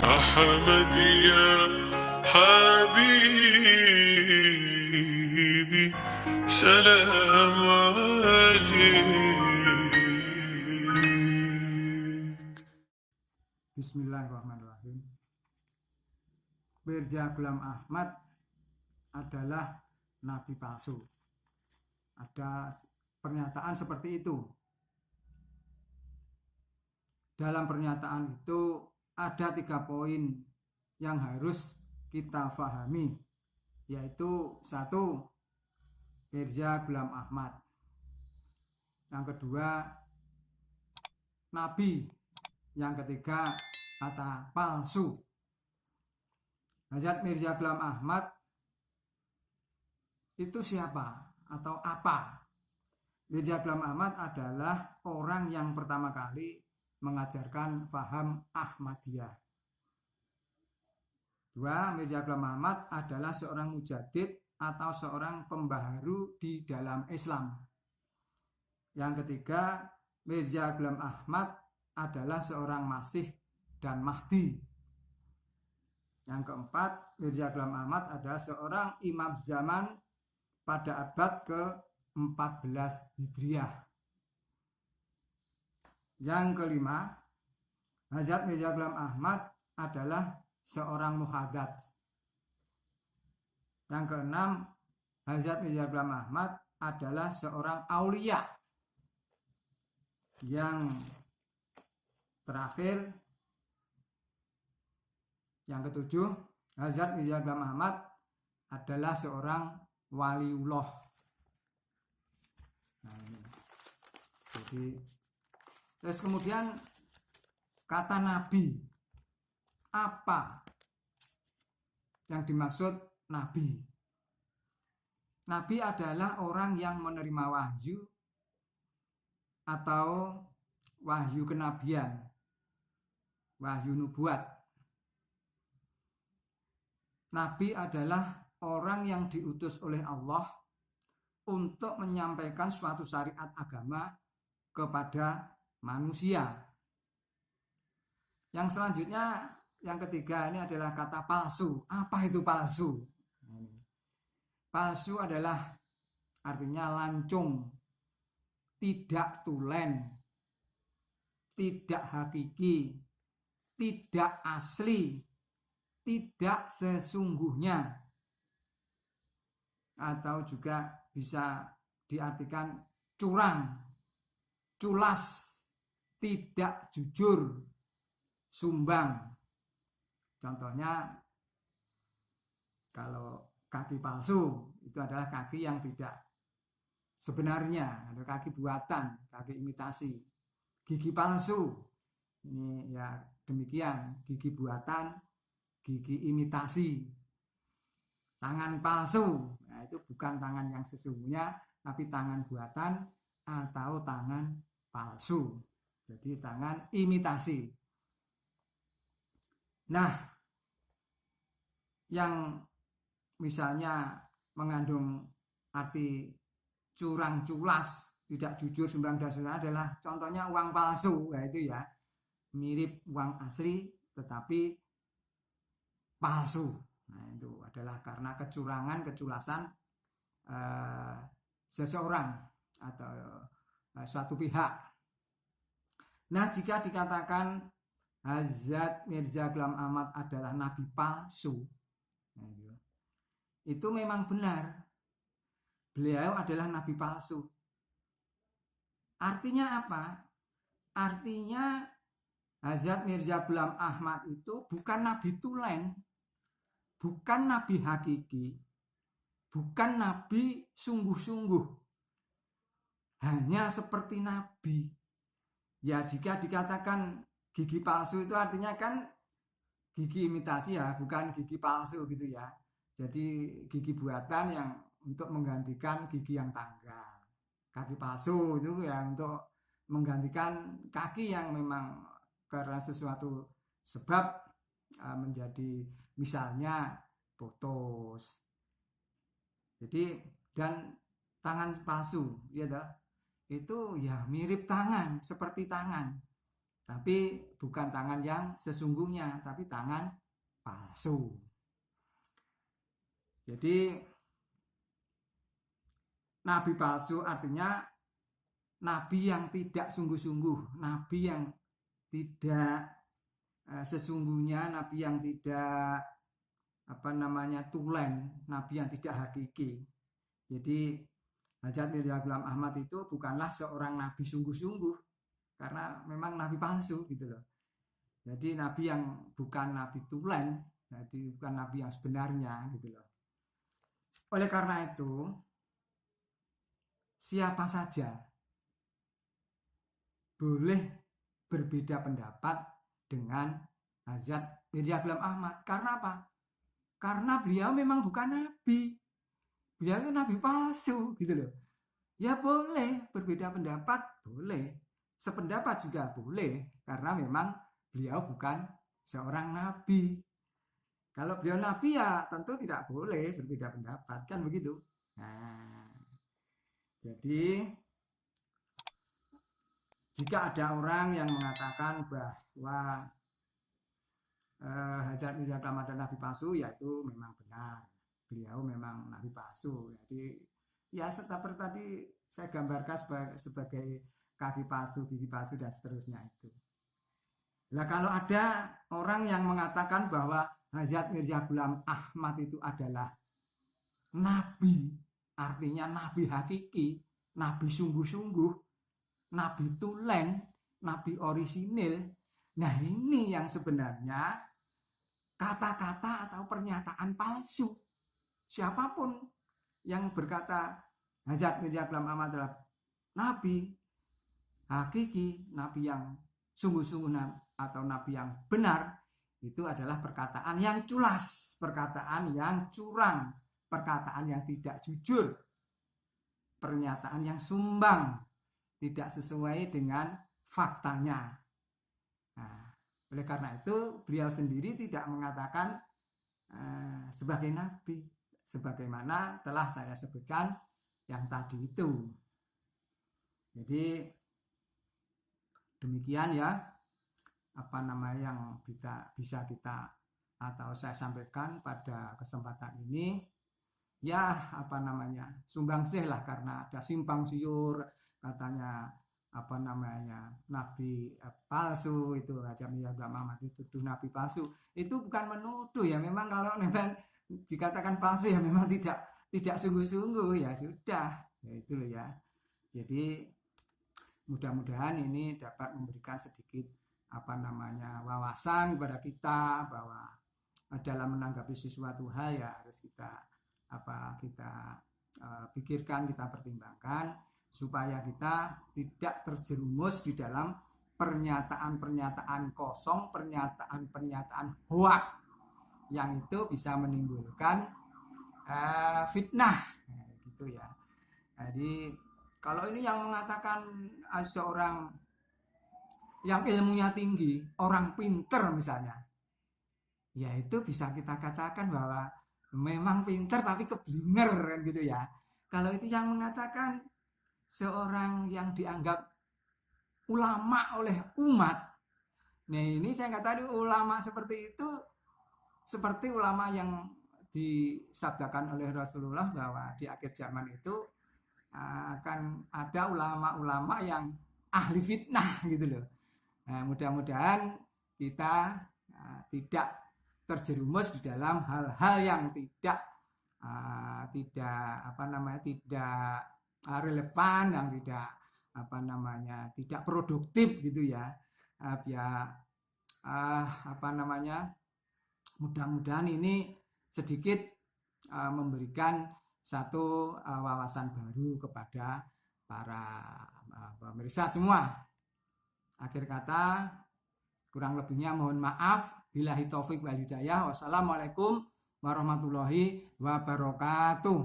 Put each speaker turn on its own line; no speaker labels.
أحمد يا حبيبي سلام عليك.
Bismillahirrahmanirrahim. Mirza Ghulam Ahmad adalah nabi palsu. Ada pernyataan seperti itu. Dalam pernyataan itu ada 3 poin yang harus kita fahami, yaitu 1. Mirza Ghulam Ahmad. Yang kedua, nabi. Yang ketiga, kata palsu. Hazrat Mirza Ghulam Ahmad itu siapa atau apa? Mirza Ghulam Ahmad adalah orang yang pertama kali mengajarkan paham Ahmadiyah. 2. Mirza Ghulam Ahmad adalah seorang mujadid atau seorang pembaharu di dalam Islam. Yang ketiga, Mirza Ghulam Ahmad adalah seorang Masih dan Mahdi. Yang keempat, Mirza Ghulam Ahmad adalah seorang imam zaman pada abad ke-14 Hijriah. Yang kelima, Hazrat Mirza Ghulam Ahmad adalah seorang muhadats. Yang keenam, Hazrat Mirza Ghulam Ahmad adalah seorang aulia. Yang terakhir, yang ketujuh, Hazrat Mirza Ghulam Ahmad adalah seorang waliullah. Nah, ini. Jadi, terus kemudian kata nabi. Apa yang dimaksud nabi? Nabi adalah orang yang menerima wahyu atau wahyu kenabian, wahyu nubuat. Nabi adalah orang yang diutus oleh Allah untuk menyampaikan suatu syariat agama kepada manusia. Yang selanjutnya, yang ketiga ini adalah kata palsu. Apa itu palsu? Palsu adalah artinya lancung, tidak tulen, tidak hakiki, tidak asli, tidak sesungguhnya, atau juga bisa diartikan curang, culas, tidak jujur, sumbang. Contohnya, kalau kaki palsu itu adalah kaki yang tidak sebenarnya, ada kaki buatan, kaki imitasi. Gigi palsu, ini ya demikian, gigi buatan, gigi imitasi. Tangan palsu, nah itu bukan tangan yang sesungguhnya, tapi tangan buatan atau tangan palsu. Jadi tangan imitasi. Nah, yang misalnya mengandung arti curang, culas, tidak jujur, sumbang dan sebagainya adalah contohnya uang palsu, yaitu ya mirip uang asli tetapi palsu. Nah, itu adalah karena kecurangan, keculasan seseorang atau suatu pihak. Nah, jika dikatakan Hazrat Mirza Ghulam Ahmad adalah nabi palsu, itu memang benar. Beliau adalah nabi palsu. Artinya apa? Artinya Hazrat Mirza Ghulam Ahmad itu bukan nabi tulen, bukan nabi hakiki, bukan nabi sungguh-sungguh. Hanya seperti nabi. Ya, jika dikatakan gigi palsu itu artinya kan gigi imitasi ya, bukan gigi palsu gitu ya. Jadi gigi buatan yang untuk menggantikan gigi yang tanggal. Kaki palsu itu ya untuk menggantikan kaki yang memang karena sesuatu sebab menjadi misalnya putus. Jadi dan tangan palsu ya itu ya mirip tangan, seperti tangan. Tapi bukan tangan yang sesungguhnya, tapi tangan palsu. Jadi nabi palsu artinya nabi yang tidak sungguh-sungguh, nabi yang tidak sesungguhnya, nabi yang tidak tulen, nabi yang tidak hakiki. Jadi Hajat Mirza Ghulam Ahmad itu bukanlah seorang nabi sungguh-sungguh, karena memang nabi palsu gitu loh. Jadi nabi yang bukan nabi tulen, jadi bukan nabi yang sebenarnya gitu loh. Oleh karena itu, siapa saja boleh berbeda pendapat dengan Hajat Mirza Ghulam Ahmad. Karena apa? Karena beliau memang bukan nabi. Beliau itu nabi palsu gitu loh. Ya boleh berbeda pendapat, boleh. Sependapat juga boleh, karena memang beliau bukan seorang nabi. Kalau beliau nabi ya tentu tidak boleh berbeda pendapat, kan begitu. Nah, jadi jika ada orang yang mengatakan bahwa Hajat Mirza Ghulam Ahmad nabi palsu, yaitu memang benar. Beliau memang nabi palsu. Jadi ya seperti tadi saya gambarkan sebagai kaki palsu, gigi palsu, dan seterusnya itu. Nah, kalau ada orang yang mengatakan bahwa Hajat Mirza Ghulam Ahmad itu adalah nabi, artinya nabi hakiki, nabi sungguh-sungguh, nabi tulen, nabi orisinil. Nah, ini yang sebenarnya kata-kata atau pernyataan palsu. Siapapun yang berkata Hajat Mirza Ghulam Ahmad adalah nabi hakiki, nabi yang sungguh-sungguh atau nabi yang benar, itu adalah perkataan yang culas, perkataan yang curang, perkataan yang tidak jujur, pernyataan yang sumbang, tidak sesuai dengan faktanya. Nah, oleh karena itu beliau sendiri tidak mengatakan sebagai nabi, sebagaimana telah saya sebutkan yang tadi itu. Jadi demikian ya yang bisa kita atau saya sampaikan pada kesempatan ini. Ya sumbangsih lah, karena ada simpang siur katanya nabi palsu, itu Hajat Mirza Ghulam Ahmad dituduh nabi palsu. Itu bukan menuduh ya, memang kalau memang dikatakan palsu ya memang tidak sungguh-sungguh, ya sudah, ya itu loh ya. Jadi mudah-mudahan ini dapat memberikan sedikit wawasan kepada kita bahwa dalam menanggapi sesuatu hal ya harus kita pikirkan, kita pertimbangkan, supaya kita tidak terjerumus di dalam pernyataan-pernyataan kosong, pernyataan-pernyataan hoak yang itu bisa menimbulkan fitnah, gitu ya. Jadi kalau ini yang mengatakan seorang yang ilmunya tinggi, orang pinter misalnya, ya itu bisa kita katakan bahwa memang pinter tapi keblinger kan gitu ya. Kalau itu yang mengatakan seorang yang dianggap ulama oleh umat, nah ini saya katakan ulama seperti itu seperti ulama yang disabdakan oleh Rasulullah bahwa di akhir zaman itu akan ada ulama-ulama yang ahli fitnah gitu loh. Nah, mudah-mudahan kita tidak terjerumus di dalam hal-hal yang tidak relevan, yang tidak produktif gitu ya. Mudah-mudahan ini sedikit memberikan satu wawasan baru kepada para pemirsa semua. Akhir kata, kurang lebihnya mohon maaf. Billahi taufik wal hidayah. Wassalamualaikum warahmatullahi wabarakatuh.